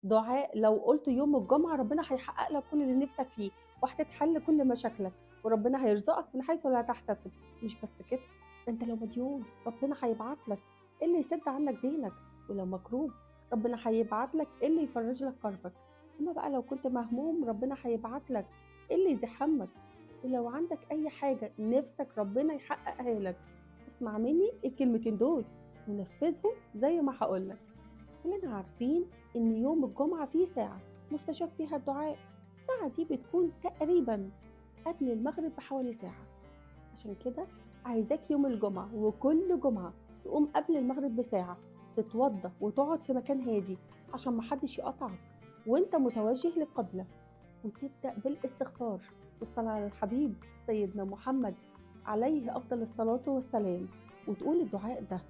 دعاء لو قُلته يوم الجمعة ربنا هيحقق لك كل اللي نِفْسك فيه، وهتتحل كل مشاكلك، وربنا هيرزقك من حيث لا تحتسب. مش بس كده، ده أنت لو مديون ربنا هيبعت لك اللي يسد عنك دينك، ولو مكروب ربنا هيبعت لك اللي يفرّج لك كربك. أمّا بقى لو كنت مهموم ربنا هيبعت لك اللي يزيح هَمّك، ولو عندك أي حاجة نِفْسك ربنا يحققها لك، اسمع مني الكلمتين دول ونفذهم زي ما هاقول لك. كلنا عارفين إن يوم الجمعة فيه ساعة مستجاب فيها الدعاء، الساعة دي بتكون تقريبا قبل المغرب بحوالي ساعة. عشان كده عايزاك يوم الجمعة وكل جمعة تقوم قبل المغرب بساعة، تتوضى وتقعد في مكان هادي عشان محدش يقطعك وانت متوجه للقبلة، وتبدأ بالاستغفار والصلاة على الحبيب سيدنا محمد عليه أفضل الصلاة والسلام، وتقول الدعاء ده: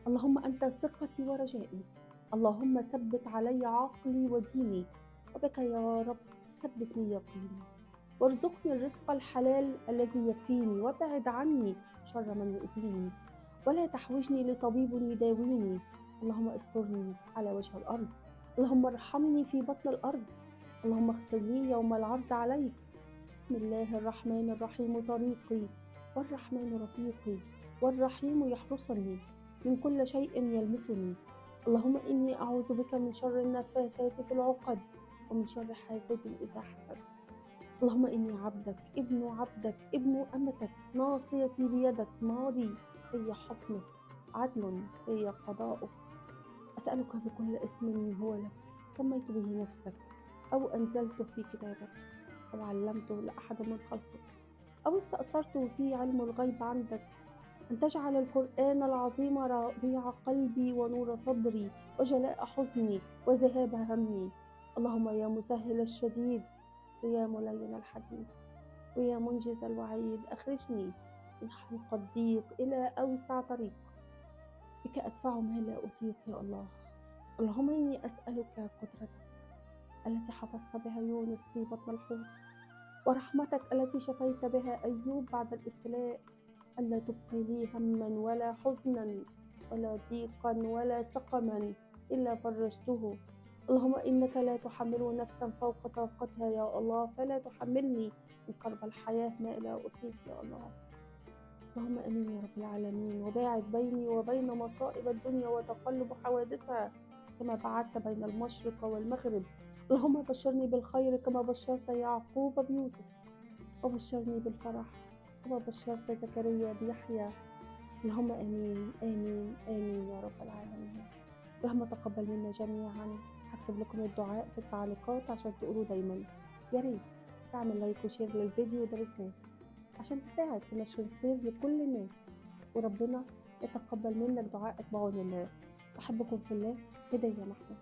اللهم أنت ثقتي ورجائي، اللهم ثبت علي عقلي وديني، وبك يا رب ثبت لي يقيني، وارزقني الرزق الحلال الذي يكفيني، وابعد عني شر من يؤذيني، ولا تحوجني لطبيب يداويني، اللهم استرني على وجه الأرض، اللهم ارحمني في بطن الأرض، اللهم اغفر لي يوم العرض عليك. بسم الله الرحمن الرحيم طريقي، والرحمن رفيقي، والرحيم يحرسني من كل شيء يلمسني، اللهم إني أعوذ بك من شر النفاثات في العقد، ومن شر حاسد إذا حسد. اللهم إني عبدك ابن أمتك، ناصيتي بيدك، ماضي في حكمك، عدل في قضاؤك. أسألك بكل اسم هو لك سميت به نفسك، أو أنزلته في كتابك، أو علمته لأحد من خلقك، أو استأثرت في علم الغيب عندك، أن تجعل القرآن العظيم ربيع قلبي ونور صدري وجلاء حزني وذهاب همي. اللهم يا مسهل الشديد، ويا ملين الحديد، ويا منجز الوعيد، أخرجني من حلق الضيق إلى أوسع طريق، بك أدفع ما لا أطيق يا الله. اللهم إني أسألك قدرتك التي حفظت بها يونس في بطن الحوت، ورحمتك التي شفيت بها أيوب بعد الابتلاء، ألا تبقي لي هما ولا حزنا ولا ضيقا ولا سقما إلا فرجته. اللهم إنك لا تحمل نفسا فوق طاقتها يا الله، فلا تحملني من كرب الحياة ما لا أطيق يا الله. اللهم آمين يا رب العالمين، وباعد بيني وبين مصائب الدنيا وتقلب حوادثها كما بعدت بين المشرق والمغرب. اللهم بشرني بالخير كما بشرت يعقوب بيوسف، وبشرني بالفرح كما بشرت زكريا بيحيى. اللهم آمين آمين آمين يا رب العالمين. اللهم تقبل منا جميعا. هكتب لكم الدعاء في التعليقات عشان تقولوا دايما. يا ريت تعمل لايك وشير للفيديو ده بالذات عشان تساعد في نشر الخير لكل الناس، وربنا يتقبل منك دعائك بعون الله. أحبكم في الله. هدية محمود.